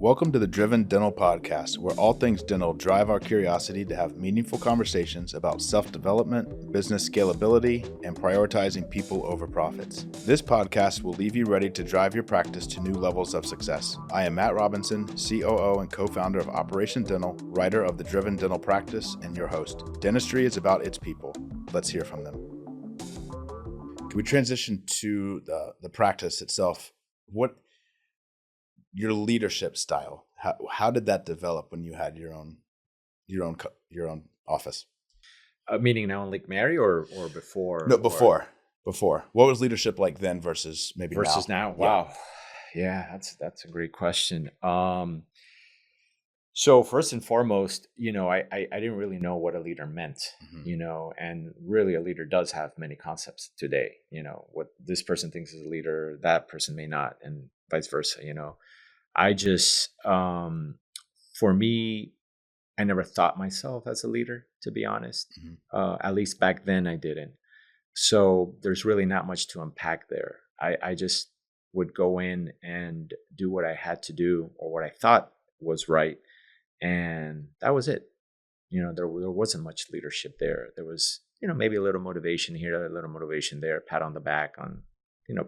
Welcome to the Driven Dental Podcast, where all things dental drive our curiosity to have meaningful conversations about self-development, business scalability, and prioritizing people over profits. This podcast will leave you ready to drive your practice to new levels of success. I am Matt Robinson, COO and co-founder of Operation Dental, writer of the Driven Dental Practice, and your host. Dentistry is about its people. Let's hear from them. Can we transition to the practice itself? What your leadership style? How did that develop when you had your own office? Meaning now in Lake Mary or before? No, before. Before. What was leadership like then versus maybe now? Wow. Yeah, that's a great question. So first and foremost, I didn't really know what a leader meant, and really a leader does have many concepts today. What this person thinks is a leader, that person may not, and vice versa. I just, for me, I never thought myself as a leader, to be honest. At least back then I didn't. So there's really not much to unpack there. I just would go in and do what I had to do or what I thought was right. And that was it. There wasn't much leadership there. There was, maybe a little motivation here, a little motivation there, pat on the back on,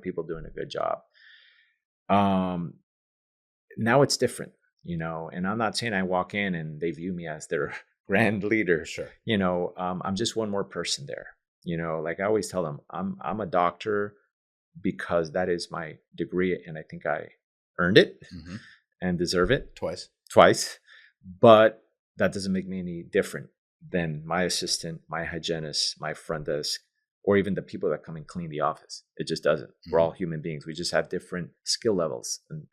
people doing a good job. Now it's different, and I'm not saying I walk in and they view me as their grand leader. Sure. I'm just one more person there. Like I always tell them, I'm a doctor because that is my degree, and I think I earned it and deserve it twice. But that doesn't make me any different than my assistant, my hygienist, my front desk, or even the people that come and clean the office. It just doesn't. We're all human beings. We just have different skill levels. And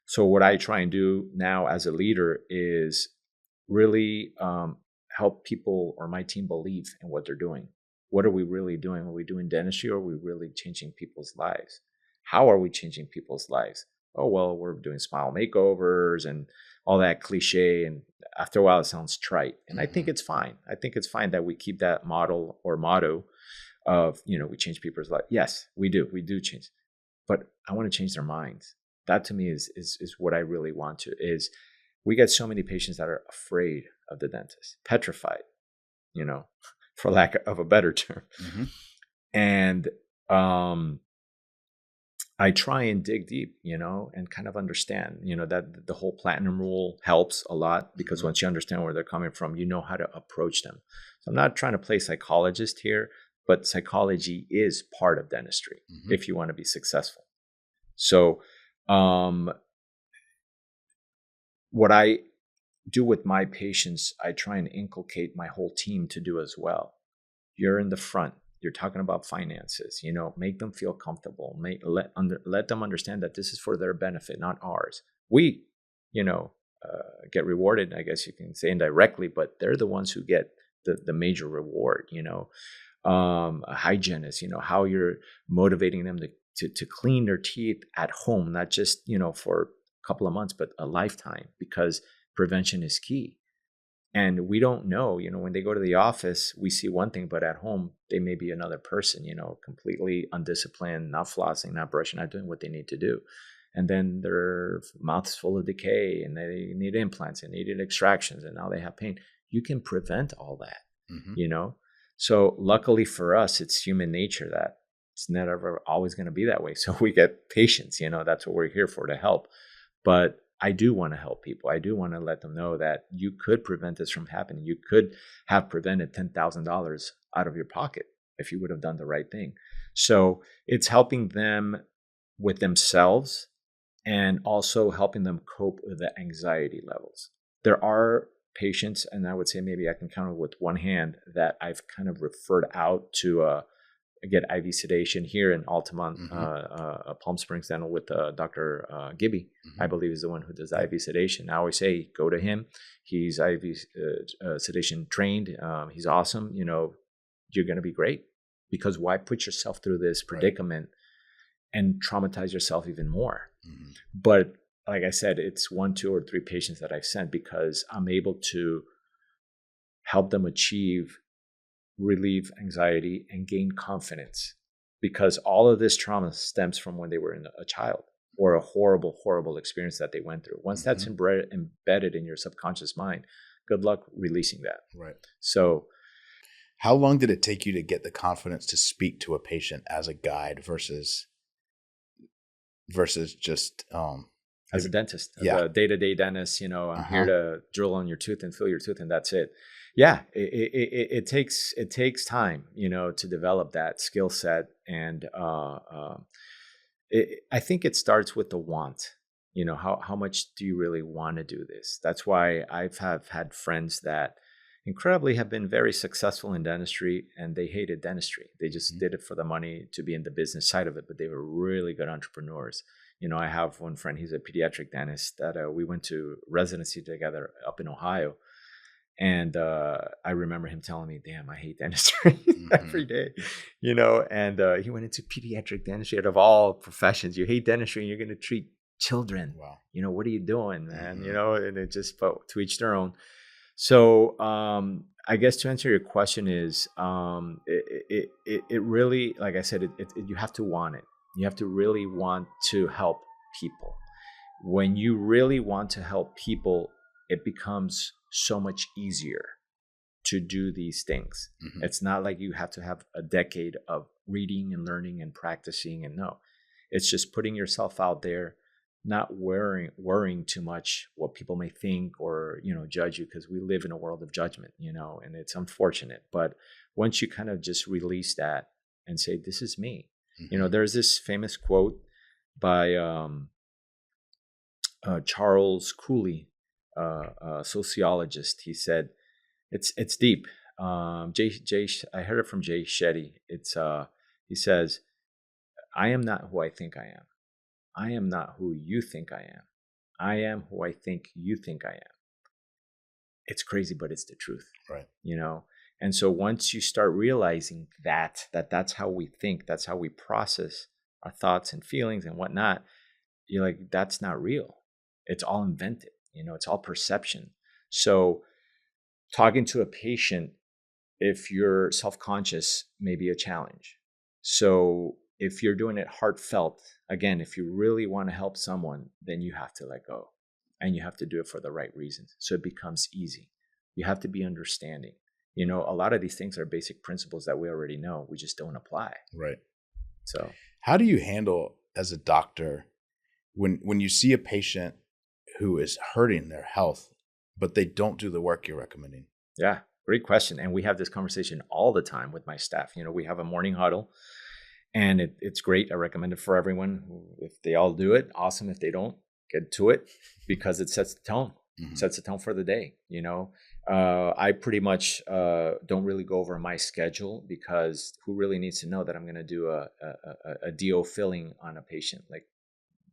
so what I try and do now as a leader is really help people or my team believe in what they're doing. What are we really doing? Are we doing dentistry, or are we really changing people's lives? How are we changing people's lives? Oh, well, we're doing smile makeovers and all that cliche. And after a while, it sounds trite. And I think it's fine. I think it's fine that we keep that model or motto of, we change people's lives. Yes, we do. We do change. But I want to change their minds. That to me is what I really want to, is we get so many patients that are afraid of the dentist, petrified, for lack of a better term. And I try and dig deep, and kind of understand, that the whole platinum rule helps a lot, because once you understand where they're coming from, you know how to approach them. So I'm not trying to play psychologist here, but psychology is part of dentistry if you want to be successful. So what I do with my patients, I try and inculcate my whole team to do as well. You're in the front. You're talking about finances, make them feel comfortable, let them understand that this is for their benefit, not ours. We, get rewarded, I guess you can say indirectly, but they're the ones who get the major reward, a hygienist, how you're motivating them to clean their teeth at home, not just, for a couple of months, but a lifetime, because prevention is key. And we don't know, when they go to the office, we see one thing, but at home, they may be another person, completely undisciplined, not flossing, not brushing, not doing what they need to do. And then their mouth's full of decay, and they need implants and needed extractions, and now they have pain. You can prevent all that, So luckily for us, it's human nature that it's never always going to be that way. So we get patients, that's what we're here for, to help. But I do want to help people. I do want to let them know that you could prevent this from happening. You could have prevented $10,000 out of your pocket if you would have done the right thing. So it's helping them with themselves and also helping them cope with the anxiety levels. There are patients, and I would say maybe I can count it with one hand, that I've kind of referred out to get IV sedation here in Altamont, Palm Springs Dental with Dr. Gibby, I believe is the one who does IV sedation. I always say, go to him. He's IV sedation trained. He's awesome. You're going to be great, because why put yourself through this predicament and traumatize yourself even more? But like I said, it's 1, 2, or 3 patients that I've sent, because I'm able to help them relieve anxiety and gain confidence, because all of this trauma stems from when they were a child. or a horrible, horrible experience that they went through. Once that's embedded in your subconscious mind, good luck releasing that. Right. So how long did it take you to get the confidence to speak to a patient as a guide versus just as a dentist, yeah, as a day-to-day dentist, I'm here to drill on your tooth and fill your tooth, and that's it. Yeah, it takes time, to develop that skill set, and I think it starts with the want. How much do you really want to do this? That's why I've had friends that incredibly have been very successful in dentistry, and they hated dentistry. They just did it for the money, to be in the business side of it, but they were really good entrepreneurs. I have one friend, he's a pediatric dentist that we went to residency together up in Ohio. And I remember him telling me, damn, I hate dentistry every day, and he went into pediatric dentistry. Out of all professions, you hate dentistry and you're going to treat children. Wow. What are you doing, man? And it just, but to each their own. So I guess to answer your question is, it really, like I said, you have to want it. You have to really want to help people. When you really want to help people, it becomes so much easier to do these things. It's not like you have to have a decade of reading and learning and practicing, and no, it's just putting yourself out there, not worrying too much what people may think or judge you, because we live in a world of judgment, and it's unfortunate. But once you kind of just release that and say, this is me. There's this famous quote by Charles Cooley, a sociologist. He said, it's deep. I heard it from Jay Shetty. He says, I am not who I think I am. I am not who you think I am. I am who I think you think I am. It's crazy, but it's the truth. Right. And so once you start realizing that's how we think, that's how we process our thoughts and feelings and whatnot, you're like, that's not real. It's all invented. It's all perception. So talking to a patient, if you're self-conscious, may be a challenge. So if you're doing it heartfelt, again, if you really want to help someone, then you have to let go, and you have to do it for the right reasons. So it becomes easy. You have to be understanding. A lot of these things are basic principles that we already know. We just don't apply. Right. So how do you handle as a doctor when you see a patient who is hurting their health, but they don't do the work you're recommending? Yeah, great question. And we have this conversation all the time with my staff. We have a morning huddle, and it's great. I recommend it for everyone. If they all do it, awesome. If they don't, get to it, because it sets the tone. Sets the tone for the day. I pretty much don't really go over my schedule, because who really needs to know that I'm going to do a DO filling on a patient? Like,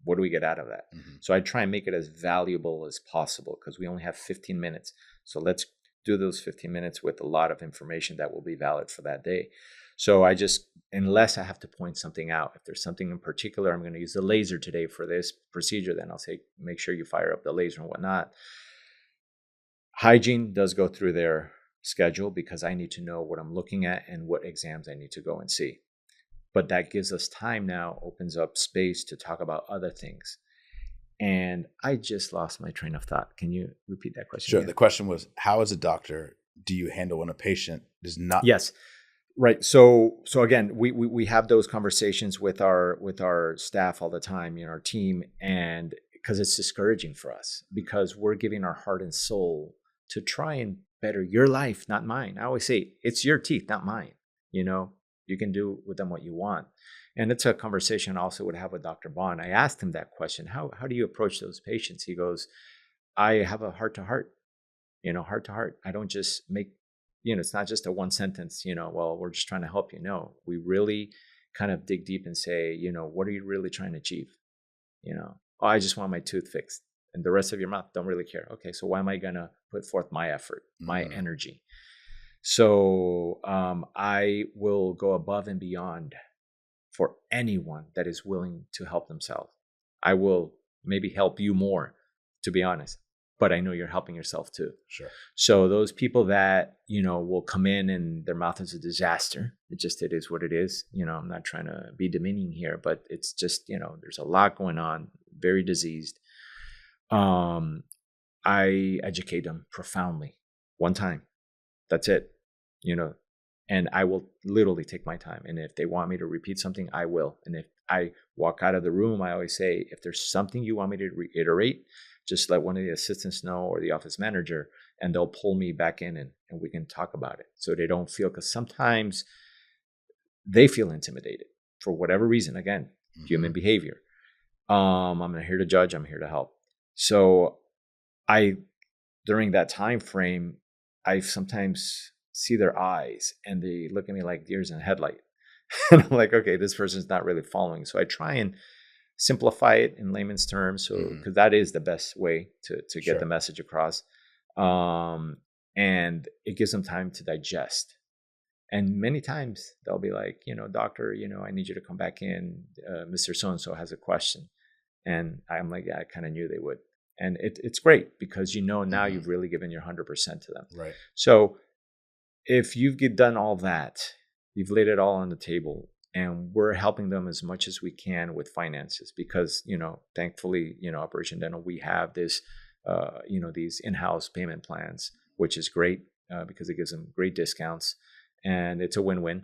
what do we get out of that? So I try and make it as valuable as possible, because we only have 15 minutes. So let's do those 15 minutes with a lot of information that will be valid for that day. So I just, unless I have to point something out, if there's something in particular, I'm going to use the laser today for this procedure, then I'll say, make sure you fire up the laser and whatnot. Hygiene does go through their schedule, because I need to know what I'm looking at and what exams I need to go and see. But that gives us time now, opens up space to talk about other things. And I just lost my train of thought. Can you repeat that question? Sure. Again? The question was, how as a doctor do you handle when a patient does not? Yes. Right. So again, we have those conversations with our staff all the time, our team, and because it's discouraging for us, because we're giving our heart and soul to try and better your life, not mine. I always say, it's your teeth, not mine. You can do with them what you want. And it's a conversation I also would have with Dr. Bond. I asked him that question. How do you approach those patients? He goes, I have a heart to heart, heart to heart. I don't just make, it's not just a one sentence, well, we're just trying to help you. No, we really kind of dig deep and say, what are you really trying to achieve? Oh, I just want my tooth fixed, and the rest of your mouth don't really care. Okay, so why am I going to put forth my effort, my energy? So I will go above and beyond for anyone that is willing to help themselves. I will maybe help you more, to be honest, but I know you're helping yourself too. Sure. So those people that, will come in and their mouth is a disaster. It is what it is. I'm not trying to be demeaning here, but it's just, there's a lot going on, very diseased. I educate them profoundly one time. That's it, and I will literally take my time. And if they want me to repeat something, I will. And if I walk out of the room, I always say, if there's something you want me to reiterate, just let one of the assistants know or the office manager, and they'll pull me back in and we can talk about it. So they don't feel, because sometimes they feel intimidated for whatever reason. Again, human behavior. I'm not here to judge. I'm here to help. So during that time frame, I sometimes see their eyes and they look at me like deers in a headlight. And I'm like, okay, this person's not really following. So I try and simplify it in layman's terms, so because that is the best way to get the message across. And it gives them time to digest. And many times they'll be like, doctor, I need you to come back in. Mr. So-and-so has a question. And I'm like, yeah, I kind of knew they would. And it's great because, now you've really given your 100% to them. Right. So if you've done all that, you've laid it all on the table, and we're helping them as much as we can with finances because, thankfully, Operation Dental, we have this, these in-house payment plans, which is great because it gives them great discounts and it's a win-win.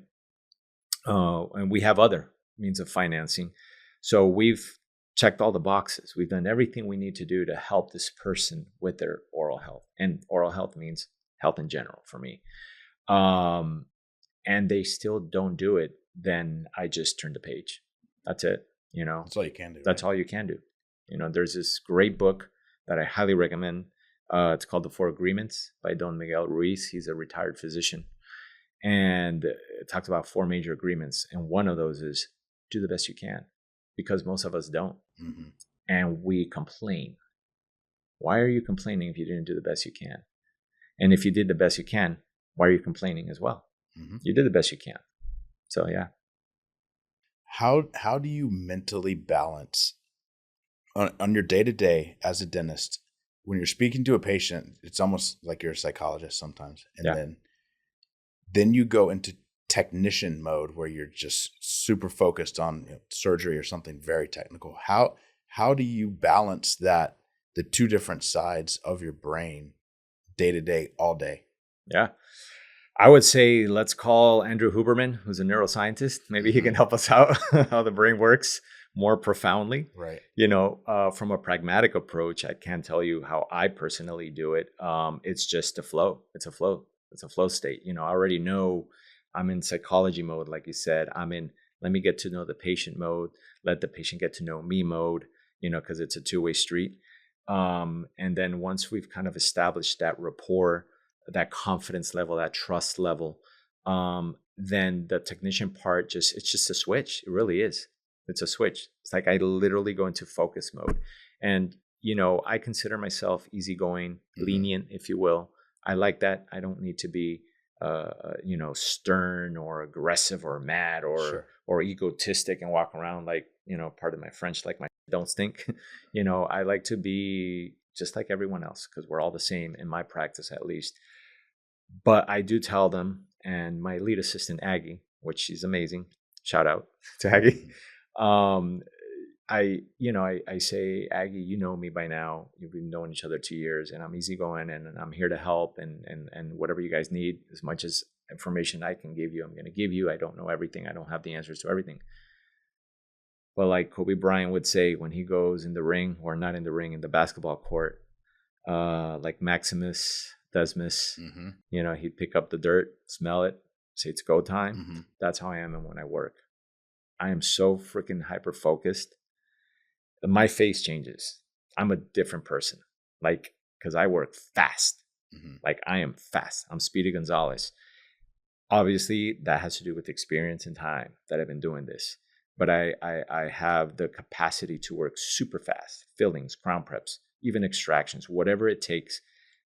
And we have other means of financing. So we've checked all the boxes. We've done everything we need to do to help this person with their oral health. And oral health means health in general for me. And they still don't do it, then I just turn the page. That's it. That's all you can do. That's all you can do. There's this great book that I highly recommend. It's called The Four Agreements by Don Miguel Ruiz. He's a retired physician. And it talks about 4 major agreements. And one of those is do the best you can, because most of us don't. Mm-hmm. And we complain. Why are you complaining if you didn't do the best you can? And if you did the best you can, why are you complaining as well? Mm-hmm. You did the best you can. So, yeah. How do you mentally balance on your day-to-day as a dentist? When you're speaking to a patient, it's almost like you're a psychologist sometimes. And then you go into technician mode where you're just super focused on surgery or something very technical. How do you balance that, the two different sides of your brain day to day, all day? Yeah. I would say let's call Andrew Huberman, who's a neuroscientist. Maybe he can help us out how the brain works more profoundly. Right. From a pragmatic approach, I can't tell you how I personally do it. It's just a flow. It's a flow. It's a flow state. I already know I'm in psychology mode, like you said. I'm in let me get to know the patient mode, let the patient get to know me mode, because it's a two-way street. And then once we've kind of established that rapport, that confidence level, that trust level, then the technician part it's just a switch. It really is. It's a switch. It's like I literally go into focus mode. And, I consider myself easygoing, lenient, if you will. I like that. I don't need to be, stern or aggressive or mad or egotistic and walk around like, pardon my French, like my don't stink. I like to be just like everyone else because we're all the same in my practice, at least. But I do tell them, and my lead assistant, Aggie, which she's amazing. Shout out to Aggie. I say, Aggie, you know me by now. You've been knowing each other 2 years, and I'm easygoing, and I'm here to help, and whatever you guys need, as much as information I can give you, I'm going to give you. I don't know everything. I don't have the answers to everything. But like Kobe Bryant would say, when he goes in the ring, or not in the ring, in the basketball court, like Maximus Decimus, he'd pick up the dirt, smell it, say it's go time. Mm-hmm. That's how I am when I work. I am so freaking hyper-focused. My face changes. I'm a different person. Like, because I work fast. Mm-hmm. Like, I am fast. I'm Speedy Gonzalez. Obviously, that has to do with experience and time that I've been doing this. But I have the capacity to work super fast. Fillings, crown preps, even extractions, whatever it takes.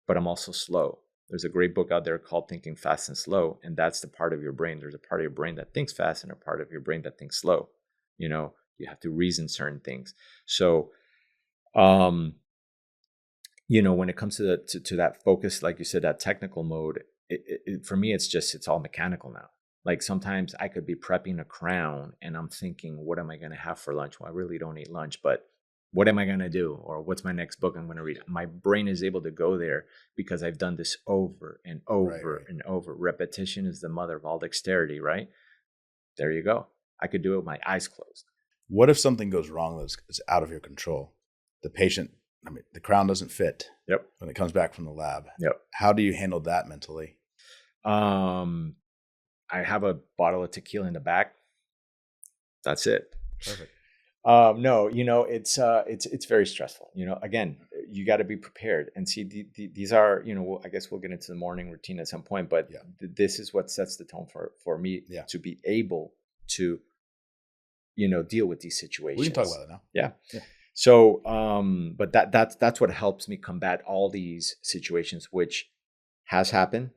But I'm also slow. There's a great book out there called Thinking Fast and Slow. And that's the part of your brain. There's a part of your brain that thinks fast and a part of your brain that thinks slow. You have to reason certain things. So when it comes to to that focus, like you said, that technical mode, for me, it's all mechanical now. Like sometimes I could be prepping a crown and I'm thinking, what am I going to have for lunch? Well, I really don't eat lunch, but what am I going to do? Or what's my next book I'm going to read? My brain is able to go there because I've done this over and over and over. Repetition is the mother of all dexterity, right? There you go. I could do it with my eyes closed. What if something goes wrong that's out of your control? The crown doesn't fit. Yep. When it comes back from the lab. Yep. How do you handle that mentally? I have a bottle of tequila in the back. That's it. Perfect. No, it's very stressful. Again, you got to be prepared and see these are, I guess we'll get into the morning routine at some point, but this is what sets the tone for me to be able to, deal with these situations. We can talk about it now. Yeah. So, but that's what helps me combat all these situations, which has happened,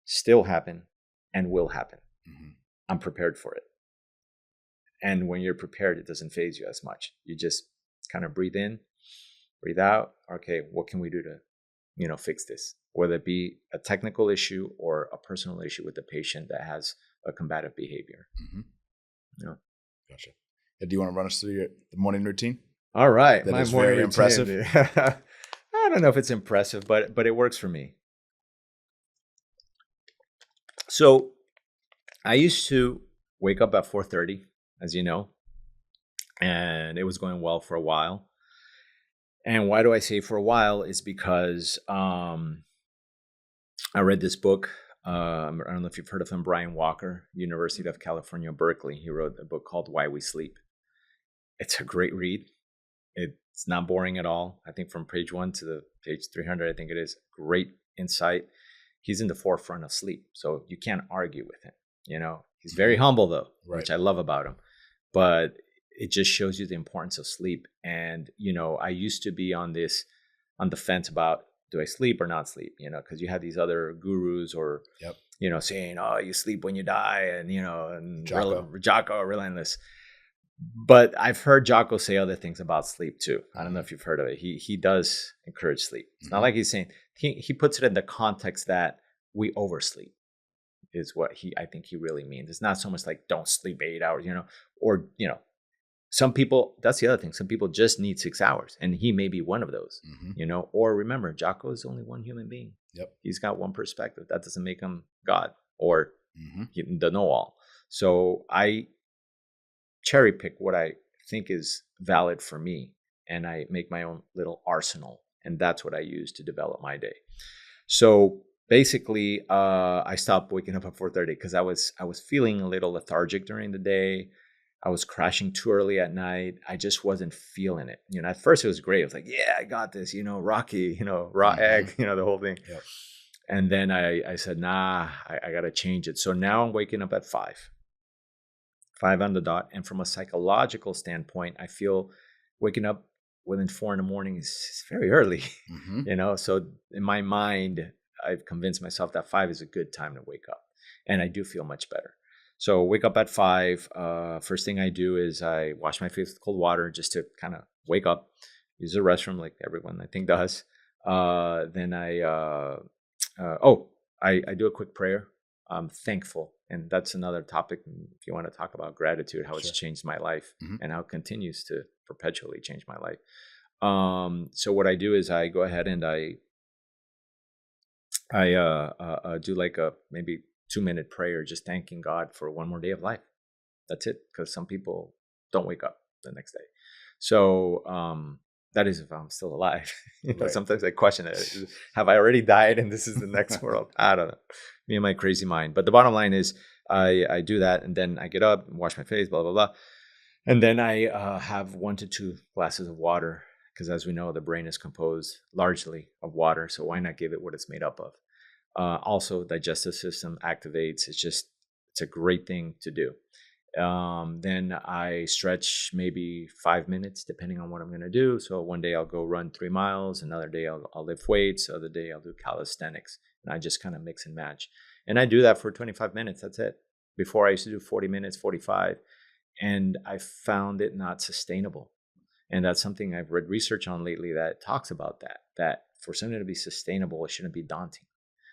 still happen, and will happen. Mm-hmm. I'm prepared for it. And when you're prepared, it doesn't faze you as much. You just kind of breathe in, breathe out. Okay, what can we do to, fix this? Whether it be a technical issue or a personal issue with the patient that has a combative behavior. Mm-hmm. Gotcha. Do you want to run us through the morning routine? All right. That is very impressive. I don't know if it's impressive, but it works for me. So I used to wake up at 4:30, as you know, and it was going well for a while. And why do I say for a while is because I read this book. I don't know if you've heard of him, Brian Walker, University of California, Berkeley. He wrote a book called Why We Sleep. It's a great read. It's not boring at all. I think from page 1 to the page 300, I think it is. Great insight. He's in the forefront of sleep, so you can't argue with him. He's very humble though, which I love about him. But it just shows you the importance of sleep. And I used to be on the fence about, do I sleep or not sleep? Because you have these other gurus or saying, oh, you sleep when you die, and Jocko relentless. But I've heard Jocko say other things about sleep too. I don't know if you've heard of it. He does encourage sleep. It's not like he's saying, he puts it in the context that we oversleep is what I think he really means. It's not so much like don't sleep 8 hours, or, some people, that's the other thing. Some people just need 6 hours, and he may be one of those, or remember, Jocko is only one human being. Yep. He's got one perspective. That doesn't make him God or the know-all. So I cherry pick what I think is valid for me, and I make my own little arsenal, and that's what I use to develop my day. So basically, I stopped waking up at 4:30 because I was feeling a little lethargic during the day. I was crashing too early at night. I just wasn't feeling it. At first it was great. I was like, yeah, I got this, Rocky, raw egg, the whole thing. Yep. And then I said, nah, I got to change it. So now I'm waking up at 5 on the dot. And from a psychological standpoint, I feel waking up within 4 a.m. is very early, So in my mind, I've convinced myself that 5 is a good time to wake up. And I do feel much better. So wake up at 5. First thing I do is I wash my face with cold water just to kind of wake up. Use the restroom like everyone I think does. Then I do a quick prayer. I'm thankful. And that's another topic if you want to talk about gratitude, how it's changed my life and how it continues to perpetually change my life. So what I do is I go ahead and I do like a maybe 2-minute prayer, just thanking God for one more day of life. That's it. Because some people don't wake up the next day. So that is if I'm still alive. Sometimes I question it. Have I already died and this is the next world? I don't know. Me and my crazy mind. But the bottom line is I do that, and then I get up and wash my face, blah, blah, blah. And then I have 1 to 2 glasses of water, because as we know, the brain is composed largely of water. So why not give it what it's made up of? Also, digestive system activates. It's a great thing to do. Then I stretch maybe 5 minutes, depending on what I'm going to do. So one day I'll go run 3 miles. Another day I'll lift weights. Other day I'll do calisthenics. And I just kind of mix and match. And I do that for 25 minutes. That's it. Before I used to do 40 minutes, 45. And I found it not sustainable. And that's something I've read research on lately that talks about that for something to be sustainable, it shouldn't be daunting.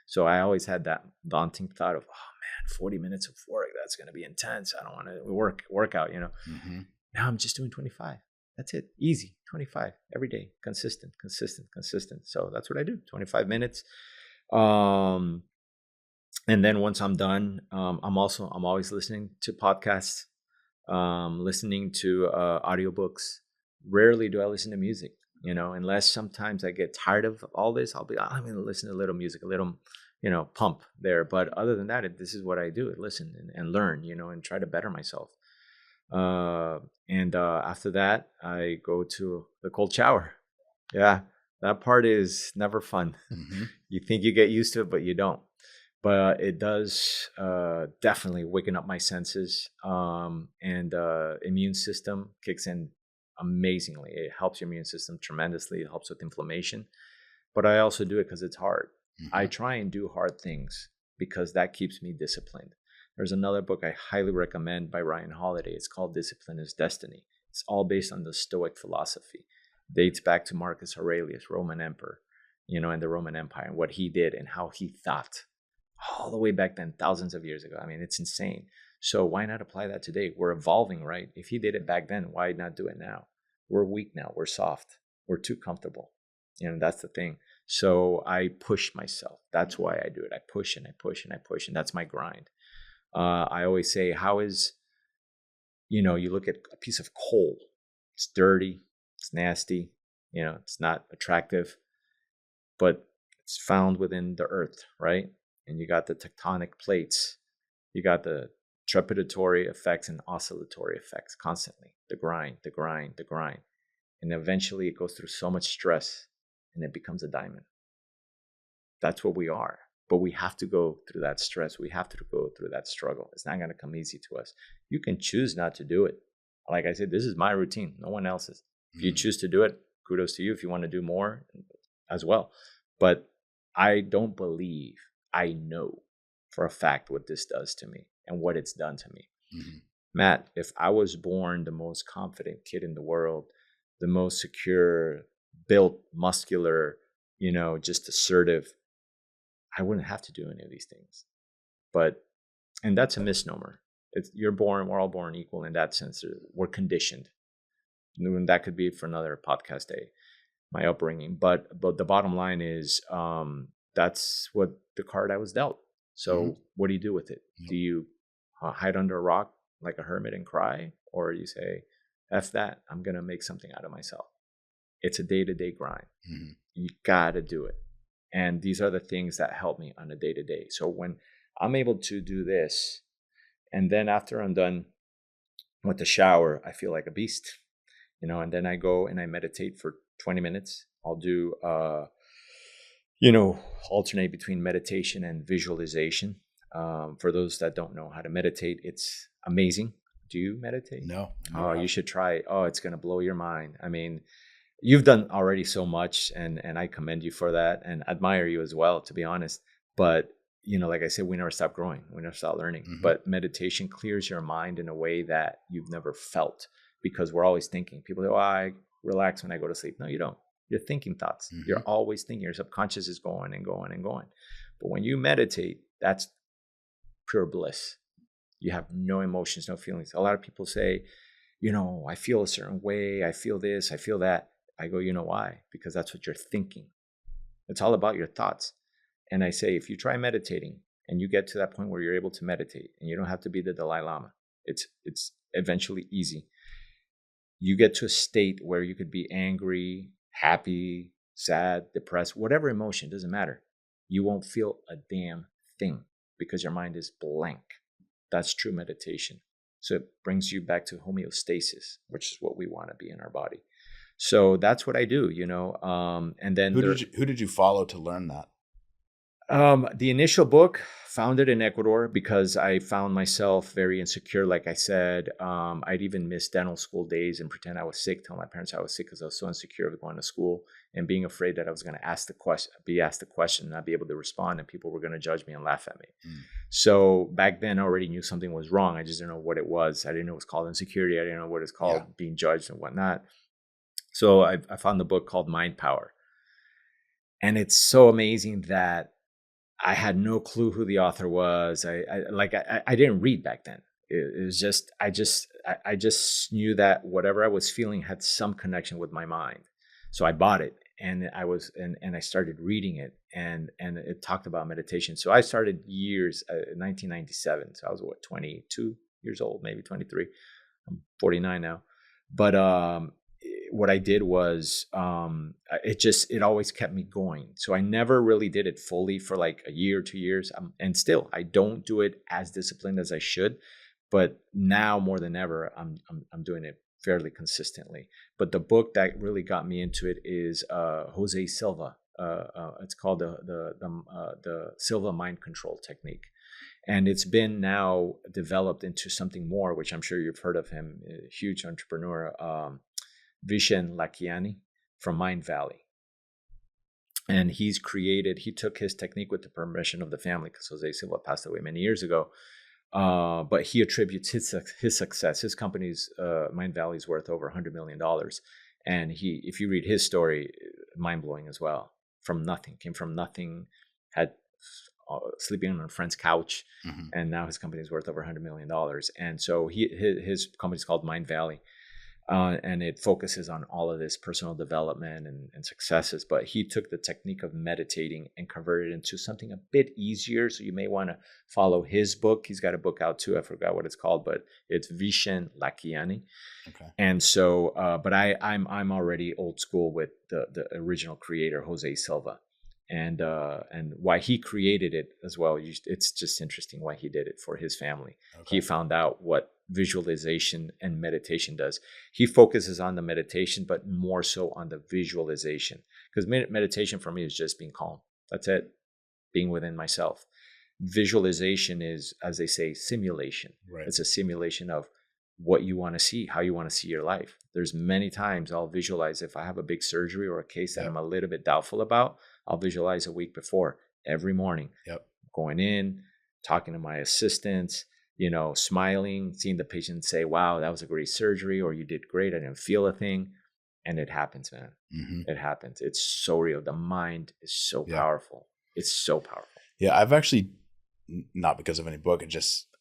So I always had that daunting thought of, oh man, 40 minutes of work, that's going to be intense. I don't want to work out, you know. Mm-hmm. Now I'm just doing 25. That's it. Easy. 25 every day. Consistent. So that's what I do. 25 minutes. And then once I'm done, I'm always listening to podcasts, listening to audiobooks. Rarely do I listen to music, you know, unless sometimes I get tired of all this. I'm going to listen to a little music, a little, you know, pump there. But other than that, this is what I do: listen and learn, you know, and try to better myself. And after that, I go to the cold shower. Yeah, that part is never fun. Mm-hmm. You think you get used to it, but you don't. But it does definitely waken up my senses, and immune system kicks in amazingly. It helps your immune system tremendously. It helps with inflammation. But I also do it because it's hard. Mm-hmm. I try and do hard things because that keeps me disciplined. There's another book I highly recommend by Ryan Holiday. It's called Discipline is Destiny. It's all based on the Stoic philosophy. It dates back to Marcus Aurelius, Roman emperor, you know, and the Roman Empire, and what he did and how he thought all the way back then, thousands of years ago. I mean, it's insane. So why not apply that today? We're evolving, right? If he did it back then, why not do it now? We're weak now. We're soft. We're too comfortable. You know, that's the thing. So I push myself. That's why I do it. I push and I push and I push, and that's my grind. I always say, how is, you know, you look at a piece of coal. It's dirty. It's nasty. You know, it's not attractive, but it's found within the earth, right? And you got the tectonic plates. You got the trepidatory effects and oscillatory effects constantly. The grind. And eventually it goes through so much stress and it becomes a diamond. That's what we are. But we have to go through that stress. We have to go through that struggle. It's not going to come easy to us. You can choose not to do it. Like I said, this is my routine. No one else's. If you choose to do it, kudos to you. If you want to do more, as well. But I don't believe, I know for a fact what this does to me and what it's done to me. Mm-hmm. Matt, if I was born the most confident kid in the world, the most secure, built, muscular, you know, just assertive, I wouldn't have to do any of these things. And that's a misnomer. We're all born equal in that sense. We're conditioned. And that could be for another podcast day, my upbringing. But the bottom line is, that's what the card I was dealt. So what do you do with it? Mm-hmm. Do you hide under a rock like a hermit and cry? Or you say, F that, I'm going to make something out of myself. It's a day-to-day grind. Mm-hmm. You got to do it. And these are the things that help me on a day-to-day. So when I'm able to do this, and then after I'm done with the shower, I feel like a beast, you know, and then I go and I meditate for 20 minutes. I'll do, alternate between meditation and visualization. For those that don't know how to meditate, it's amazing. Do you meditate? No. Oh, you should try it. Oh, it's going to blow your mind. I mean, you've done already so much, and I commend you for that and admire you as well, to be honest. But, you know, like I said, we never stop growing. We never stop learning. Mm-hmm. But meditation clears your mind in a way that you've never felt, because we're always thinking. People say, oh, I relax when I go to sleep. No, you don't. You're thinking thoughts. Mm-hmm. You're always thinking. Your subconscious is going and going and going. But when you meditate, that's pure bliss. You have no emotions, no feelings. A lot of people say, you know, I feel a certain way. I feel this. I feel that. I go, you know why? Because that's what you're thinking. It's all about your thoughts. And I say, if you try meditating and you get to that point where you're able to meditate, and you don't have to be the Dalai Lama, it's eventually easy. You get to a state where you could be angry, happy, sad, depressed, whatever emotion, doesn't matter. You won't feel a damn thing because your mind is blank. That's true meditation. So it brings you back to homeostasis, which is what we want to be in our body. So that's what I do, you know. And then who did you follow to learn that? The initial book, found it in Ecuador because I found myself very insecure. Like I said, I'd even miss dental school days and pretend I was sick, tell my parents I was sick because I was so insecure of going to school and being afraid that I was going to be asked the question, and not be able to respond, and people were going to judge me and laugh at me. So back then I already knew something was wrong. I just didn't know what it was. I didn't know it was called insecurity. I didn't know what it's called being judged and whatnot. So I found the book called Mind Power. And it's so amazing that I had no clue who the author was. I didn't read back then. It was just I just knew that whatever I was feeling had some connection with my mind. So I bought it, and I started reading it, and it talked about meditation. So I started years 1997. So I was 22 years old, maybe 23. I'm 49 now. But what I did was it always kept me going. So I never really did it fully for like a year, 2 years, and still I don't do it as disciplined as I should. But now more than ever, I'm doing it fairly consistently. But the book that really got me into it is Jose Silva. It's called the Silva Mind Control Technique. And it's been now developed into something more, which I'm sure you've heard of him, a huge entrepreneur, Vishen Lakhiani from Mind Valley. And he took his technique with the permission of the family, because Jose Silva passed away many years ago. But he attributes his success. His company's Mind Valley is worth over $100 million. And if you read his story, mind blowing as well. Came from nothing, had sleeping on a friend's couch, and now his company is worth over $100 million. And so his company is called Mind Valley. And it focuses on all of this personal development and successes. But he took the technique of meditating and converted it into something a bit easier. So you may want to follow his book. He's got a book out too. I forgot what it's called, but it's Vishen Lakhiani. Okay. And so, but I'm already old school with the original creator, Jose Silva. And why he created it as well. It's just interesting why he did it for his family. Okay. He found out what visualization and meditation does. He focuses on the meditation, but more so on the visualization, because meditation for me is just being calm. That's it. Being within myself. Visualization is, as they say, simulation. Right. It's a simulation of what you want to see, how you want to see your life. There's many times I'll visualize if I have a big surgery or a case that I'm a little bit doubtful about, I'll visualize a week before every morning. Going in, talking to my assistants, smiling, seeing the patient say, wow, that was a great surgery, or you did great, I didn't feel a thing. And it happens, man. It happens. It's so real. The mind is so powerful. It's so powerful. Yeah, I've actually, not because of any book,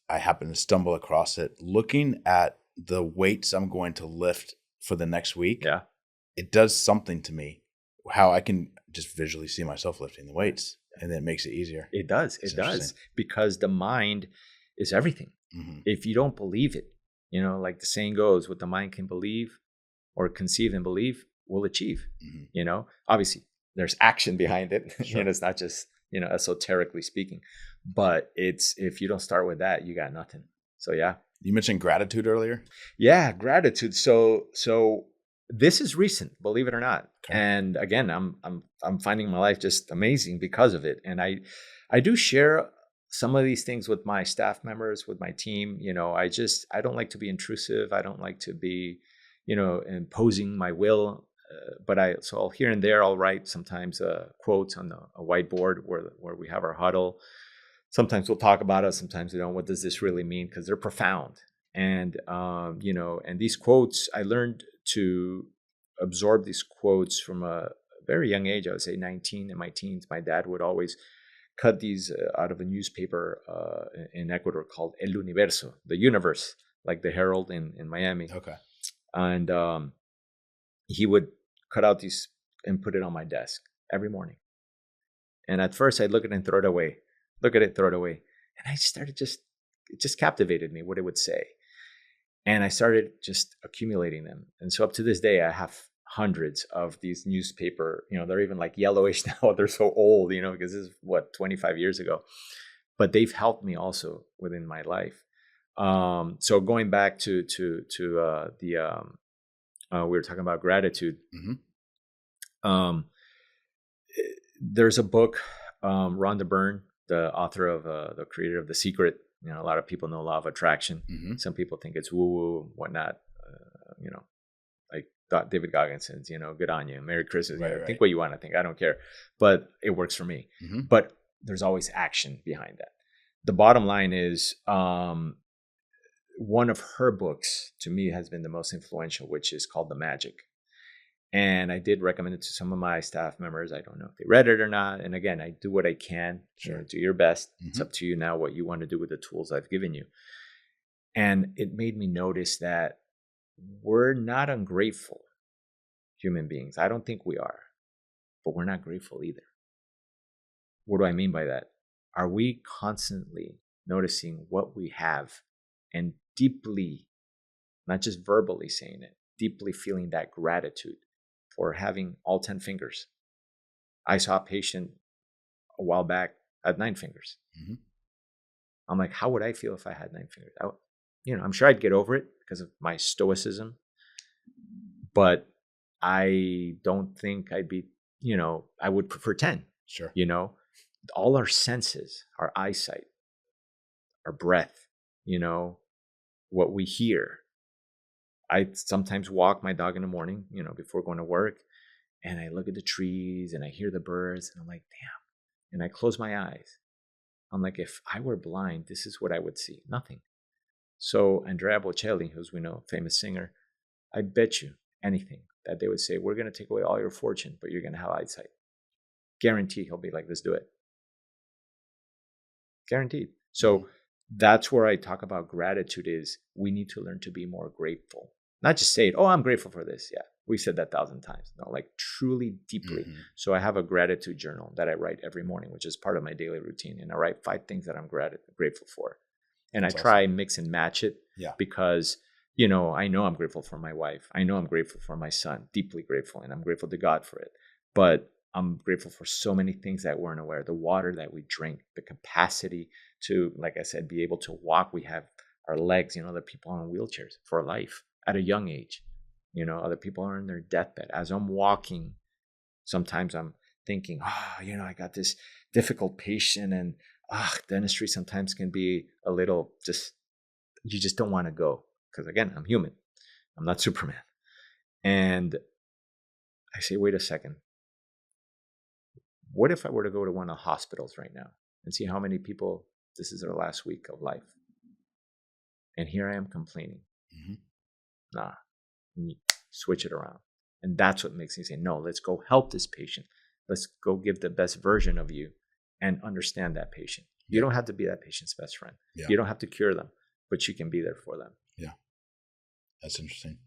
I happened to stumble across it. Looking at the weights I'm going to lift for the next week, it does something to me, how I can just visually see myself lifting the weights, and then it makes it easier. It does. It does. Because the mind is everything. If you don't believe it, like the saying goes, what the mind can believe or conceive and believe will achieve. Obviously there's action behind it. Sure. It's not just, esoterically speaking, but if you don't start with that, you got nothing. So yeah. You mentioned gratitude earlier. Yeah, gratitude. So this is recent, believe it or not. Okay. And again, I'm finding my life just amazing because of it. And I do share some of these things with my staff members, with my team. I don't like to be intrusive. I don't like to be, imposing my will. But so here and there, I'll write sometimes quotes on a whiteboard where we have our huddle. Sometimes we'll talk about it. Sometimes we don't. What does this really mean? Because they're profound. And, and these quotes, I learned to absorb these quotes from a very young age. I would say 19 in my teens. My dad would always cut these out of a newspaper in Ecuador called El Universo, the universe, like the Herald in Miami. Okay. And he would cut out these and put it on my desk every morning. And at first I'd look at it and throw it away. Look at it, throw it away. And I started it just captivated me what it would say. And I started just accumulating them. And so up to this day, I have hundreds of these newspaper, they're even like yellowish now. They're so old, because this is 25 years ago. But they've helped me also within my life. So going back to we were talking about gratitude. There's a book, Rhonda Byrne, the author of the creator of The Secret. A lot of people know Law of Attraction. Some people think it's woo-woo, whatnot. Like David Goggins says, good on you. Merry Christmas. Right. Think what you want to think. I don't care. But it works for me. But there's always action behind that. The bottom line is one of her books, to me, has been the most influential, which is called The Magic. And I did recommend it to some of my staff members. I don't know if they read it or not. And again, I do what I can. Sure. Do your best. Mm-hmm. It's up to you now what you want to do with the tools I've given you. And it made me notice that we're not ungrateful human beings. I don't think we are, but we're not grateful either. What do I mean by that? Are we constantly noticing what we have and deeply, not just verbally saying it, deeply feeling that gratitude for having all 10 fingers? I saw a patient a while back had 9 fingers. Mm-hmm. I'm like, how would I feel if I had 9 fingers? I'm sure I'd get over it because of my stoicism, but I don't think I'd be, I would prefer 10. Sure. All our senses, our eyesight, our breath, what we hear. I sometimes walk my dog in the morning, before going to work, and I look at the trees and I hear the birds and I'm like, damn. And I close my eyes. I'm like, if I were blind, this is what I would see. Nothing. So Andrea Bocelli, who's we know, famous singer, I bet you anything that they would say, we're going to take away all your fortune, but you're going to have eyesight. Guaranteed he'll be like, let's do it. Guaranteed. So that's where I talk about gratitude is we need to learn to be more grateful. Not just say it, oh, I'm grateful for this. Yeah, we've said that 1,000 times. No, like truly, deeply. Mm-hmm. So I have a gratitude journal that I write every morning, which is part of my daily routine. And I write 5 things that I'm grateful for. And that's I try and mix and match it because, I know I'm grateful for my wife. I know I'm grateful for my son, deeply grateful, and I'm grateful to God for it. But I'm grateful for so many things that weren't aware. The water that we drink, the capacity to, like I said, be able to walk. We have our legs, other people are on wheelchairs for life at a young age. Other people are in their deathbed. As I'm walking, sometimes I'm thinking, I got this difficult patient and dentistry sometimes can be a little you just don't want to go. Because again, I'm human. I'm not Superman. And I say, wait a second. What if I were to go to one of the hospitals right now and see how many people, this is their last week of life? And here I am complaining. Mm-hmm. Nah, switch it around. And that's what makes me say, no, let's go help this patient. Let's go give the best version of you and understand that patient. You don't have to be that patient's best friend. Yeah. You don't have to cure them, but you can be there for them. Yeah. That's interesting.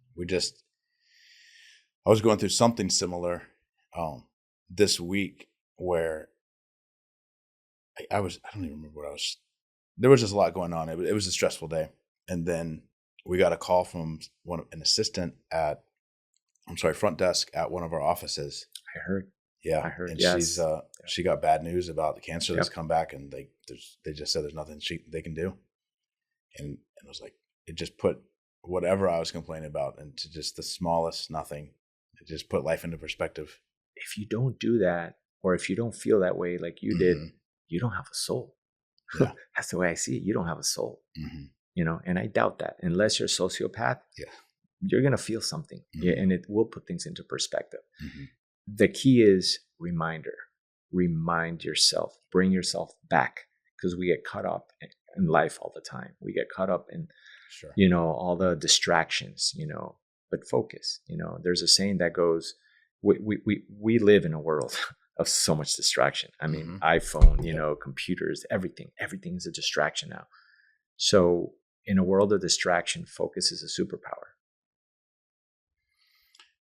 I was going through something similar this week where I don't even remember there was just a lot going on. It was a stressful day. And then we got a call from an assistant front desk at one of our offices. I heard. Yeah. I heard. And yes. She got bad news about the cancer that's come back, and they just said there's nothing they can do. And it was like, it just put whatever I was complaining about into just the smallest nothing. It just put life into perspective. If you don't do that, or if you don't feel that way like you did, you don't have a soul. Yeah. That's the way I see it. You don't have a soul. Mm-hmm. And I doubt that. Unless you're a sociopath, you're going to feel something. Mm-hmm. Yeah, and it will put things into perspective. Mm-hmm. The key is reminder. Remind yourself. Bring yourself back, because we get caught up in life all the time. We get caught up in, all the distractions, but focus. There's a saying that goes, we live in a world of so much distraction. I mean, iPhone, computers, everything is a distraction now. So in a world of distraction, focus is a superpower.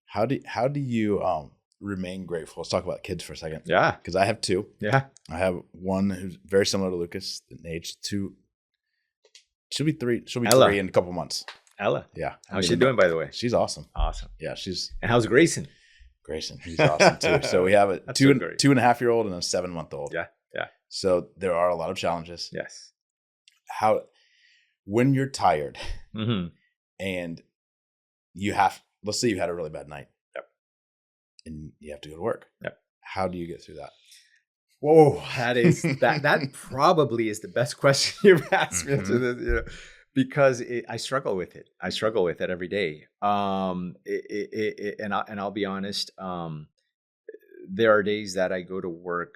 How do you remain grateful? Let's talk about kids for a second. Yeah. Because I have 2. Yeah. I have one who's very similar to Lucas in age, 2. She'll be 3 in a couple months. Ella. Yeah. How's she doing, by the way? She's awesome. Awesome. Yeah. And how's Grayson? He's awesome too. So we have a 2.5-year-old and a 7-month-old. Yeah. Yeah. So there are a lot of challenges. Yes. When you're tired and let's say you had a really bad night. Yep. And you have to go to work. Yep. How do you get through that? Whoa, that probably is the best question you've asked me to this, because I struggle with it. I struggle with it every day. And I'll be honest. There are days that I go to work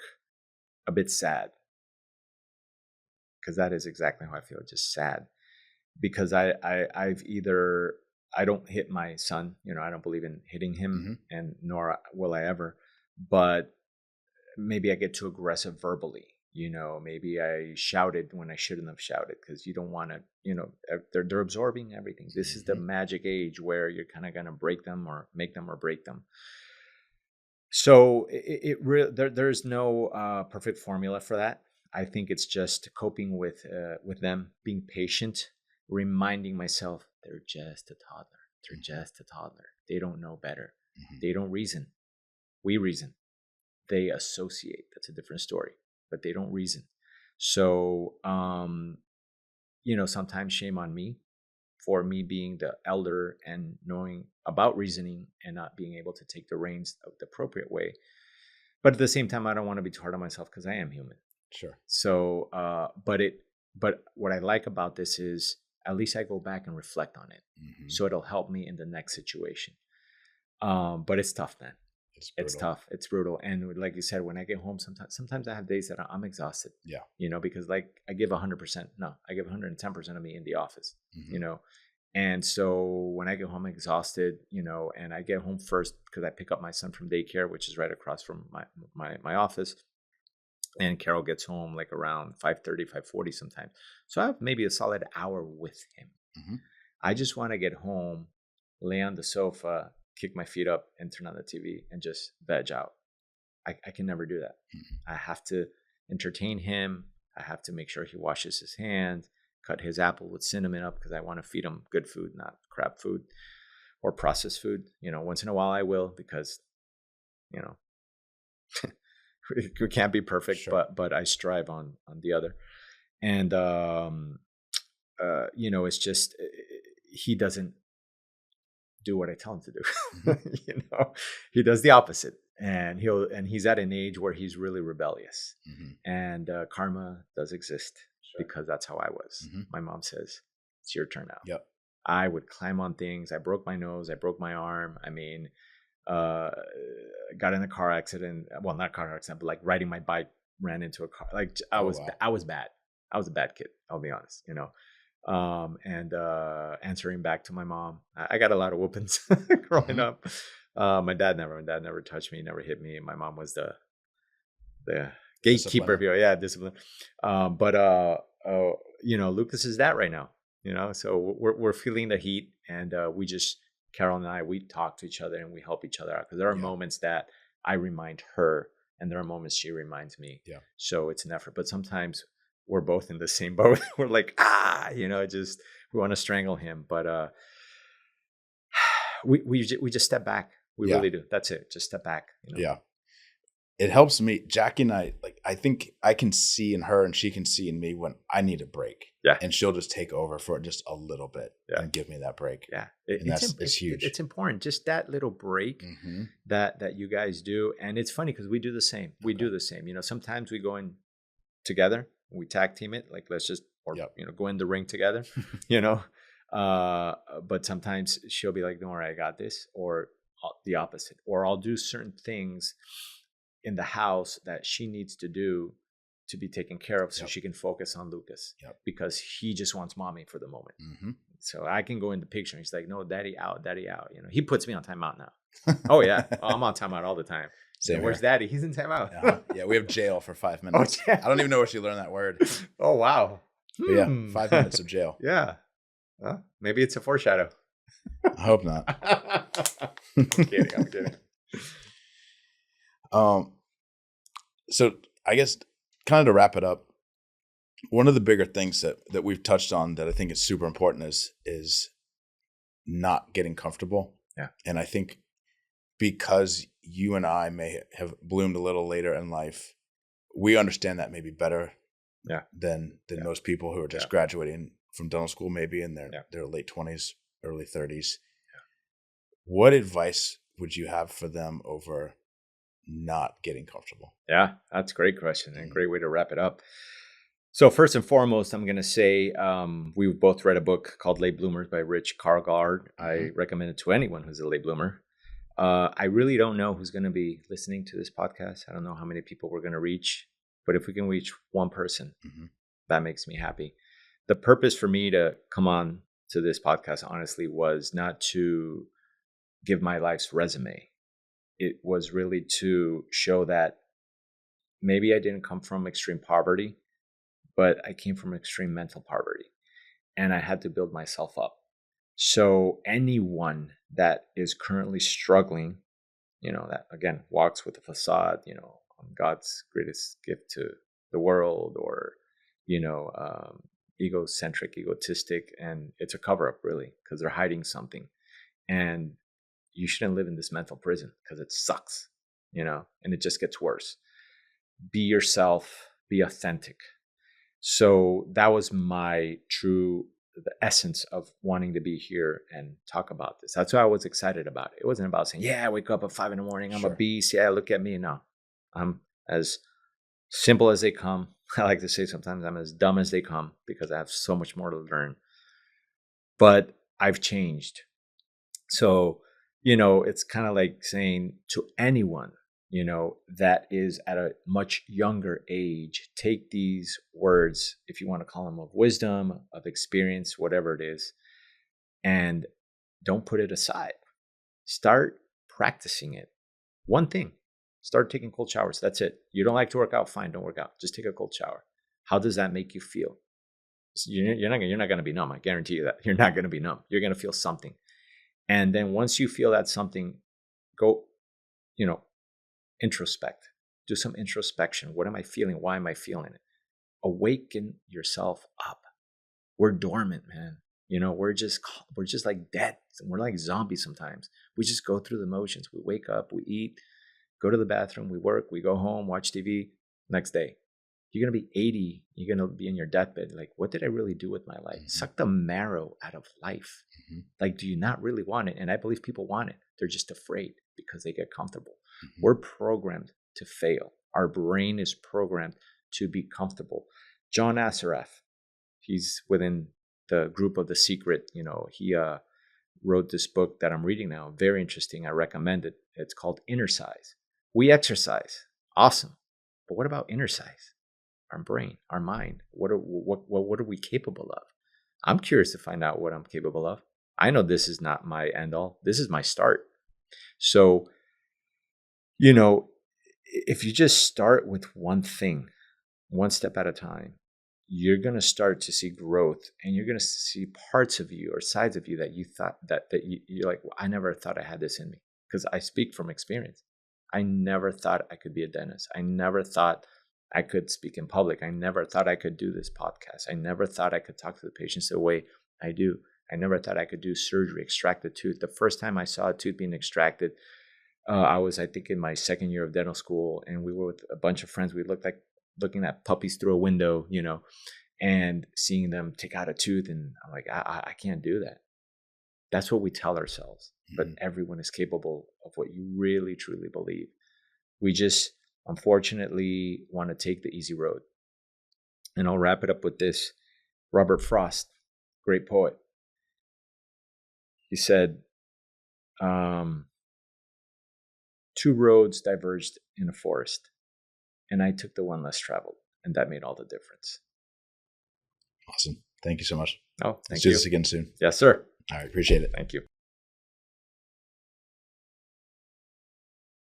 a bit sad, because that is exactly how I feel, just sad, because I've either I don't hit my son. I don't believe in hitting him, Mm-hmm. and nor will I ever. But maybe I get too aggressive verbally. Maybe I shouted when I shouldn't have shouted, because you don't want to. They're absorbing everything. This is the magic age where you're kind of gonna break them or make them or break them. So there's no perfect formula for that. I think it's just coping with them, being patient, reminding myself they're just a toddler. They're just a toddler. They don't know better. Mm-hmm. They don't reason. We reason. They associate. That's a different story, but they don't reason. So, sometimes shame on me for me being the elder and knowing about reasoning and not being able to take the reins of the appropriate way. But at the same time, I don't want to be too hard on myself, because I am human. Sure. So, but what I like about this is at least I go back and reflect on it. Mm-hmm. So it'll help me in the next situation. But it's tough, man. It's tough. It's brutal. And like you said, when I get home, sometimes I have days that I'm exhausted. Yeah. Because like I give 100%. No, I give 110% of me in the office. Mm-hmm. And so when I get home exhausted, and I get home first because I pick up my son from daycare, which is right across from my office. And Carol gets home like around 5:30, 5:40 sometimes. So I have maybe a solid hour with him. Mm-hmm. I just want to get home, lay on the sofa, kick my feet up, and turn on the TV and just veg out. I can never do that. Mm-hmm. I have to entertain him. I have to make sure he washes his hands, cut his apple with cinnamon up, because I want to feed him good food, not crap food or processed food. Once in a while I will, because, we can't be perfect, Sure. but I strive on the other. And, it's just, he doesn't do what I tell him to do. Mm-hmm. He does the opposite, and he's at an age where he's really rebellious. Mm-hmm. And karma does exist, Sure. because that's how I was. Mm-hmm. My mom says, it's your turn now. Yep. I would climb on things. I broke my nose. I broke my arm. I mean, got in a car accident. Well, not car accident, but like riding my bike, ran into a car. Like I was bad. I was a bad kid. I'll be honest, and answering back to my mom. I got a lot of whoopings growing up. My dad never touched me, never hit me. My mom was the gatekeeper. Discipline. Lucas is that right now. So we're feeling the heat, and Carol and I, we talk to each other and we help each other out, because there are moments that I remind her, and there are moments she reminds me. Yeah. So it's an effort, but sometimes we're both in the same boat. We're like, we want to strangle him, but we just step back. We really do. That's it. Just step back. Yeah. It helps me. Jackie and I think I can see in her and she can see in me when I need a break. Yeah. And she'll just take over for just a little bit and give me that break. Yeah. It's huge. It's important. Just that little break that you guys do. And it's funny because we do the same. We do the same. Sometimes we go in together, we tag team it. Like, let's just, go in the ring together, but sometimes she'll be like, don't worry, I got this. Or the opposite. Or I'll do certain things in the house that she needs to do to be taken care of, so she can focus on Lucas, because he just wants mommy for the moment. So I can go in the picture, and he's like, no, daddy out. He puts me on timeout now. Oh yeah, I'm on timeout all the time. Where's daddy? He's in timeout. Yeah, we have jail for 5 minutes. I don't even know where she learned that word. Oh wow. But 5 minutes of jail. Yeah. Maybe it's a foreshadow. I hope not. I'm kidding. So I guess kind of to wrap it up, one of the bigger things that we've touched on that I think is super important is not getting comfortable. Yeah. And I think because you and I may have bloomed a little later in life, we understand that maybe better than most people who are just graduating from dental school, maybe in their late 20s, early 30s. Yeah. What advice would you have for them over not getting comfortable? Yeah, that's a great question and a great way to wrap it up. So first and foremost, I'm going to say we've both read a book called Late Bloomers by Rich Cargard. I recommend it to anyone who's a late bloomer. I really don't know who's going to be listening to this podcast. I don't know how many people we're going to reach, but if we can reach one person, that makes me happy. The purpose for me to come on to this podcast, honestly, was not to give my life's resume. It was really to show that maybe I didn't come from extreme poverty, but I came from extreme mental poverty, and I had to build myself up. So anyone that is currently struggling, that again walks with a facade, I'm God's greatest gift to the world, or, egotistic, and it's a cover up, really, because they're hiding something. And you shouldn't live in this mental prison, because it sucks, and it just gets worse. Be yourself, be authentic. So that was the essence of wanting to be here and talk about this. That's why I was excited about it. It wasn't about saying, yeah, I wake up at 5 a.m. I'm Sure. a beast. Yeah, look at me. No, I'm as simple as they come. I like to say sometimes I'm as dumb as they come, because I have so much more to learn. But I've changed. So, it's kind of like saying to anyone, that is at a much younger age, take these words, if you want to call them, of wisdom, of experience, whatever it is, and don't put it aside. Start practicing it. One thing, start taking cold showers. That's it. You don't like to work out? Fine, don't work out. Just take a cold shower. How does that make you feel? You're not going to be numb. I guarantee you that. You're not going to be numb. You're going to feel something. And then once you feel that something, go, introspect. Do some introspection. What am I feeling? Why am I feeling it? Awaken yourself up. We're dormant, man. We're just like dead. We're like zombies sometimes. We just go through the motions. We wake up, we eat, go to the bathroom, we work, we go home, watch TV. Next day, you're going to be 80. You're going to be in your deathbed. Like, what did I really do with my life? Mm-hmm. Suck the marrow out of life. Mm-hmm. Like, do you not really want it? And I believe people want it. They're just afraid because they get comfortable. Mm-hmm. We're programmed to fail. Our brain is programmed to be comfortable. John Assaraf, he's within the group of The Secret. He wrote this book that I'm reading now. Very interesting. I recommend it. It's called Inner Size. We exercise. Awesome. But what about inner size? Our brain, our mind. What are we capable of? I'm curious to find out what I'm capable of. I know this is not my end all. This is my start. So, if you just start with one thing, one step at a time, you're going to start to see growth, and you're going to see parts of you or sides of you that you thought that you're like, well, I never thought I had this in me, because I speak from experience. I never thought I could be a dentist. I never thought I could speak in public. I never thought I could do this podcast. I never thought I could talk to the patients the way I do. I never thought I could do surgery, extract a tooth. The first time I saw a tooth being extracted, I was, I think, in my second year of dental school, and we were with a bunch of friends. We looked like looking at puppies through a window, and seeing them take out a tooth. And I'm like, I can't do that. That's what we tell ourselves. But everyone is capable of what you really, truly believe. We just, unfortunately, want to take the easy road. And I'll wrap it up with this. Robert Frost, great poet. He said, 2 roads diverged in a forest, and I took the one less traveled, and that made all the difference. Awesome. Thank you so much. Oh, thank you. Let's do this again soon. Yes, sir. All right. Appreciate it. Thank you.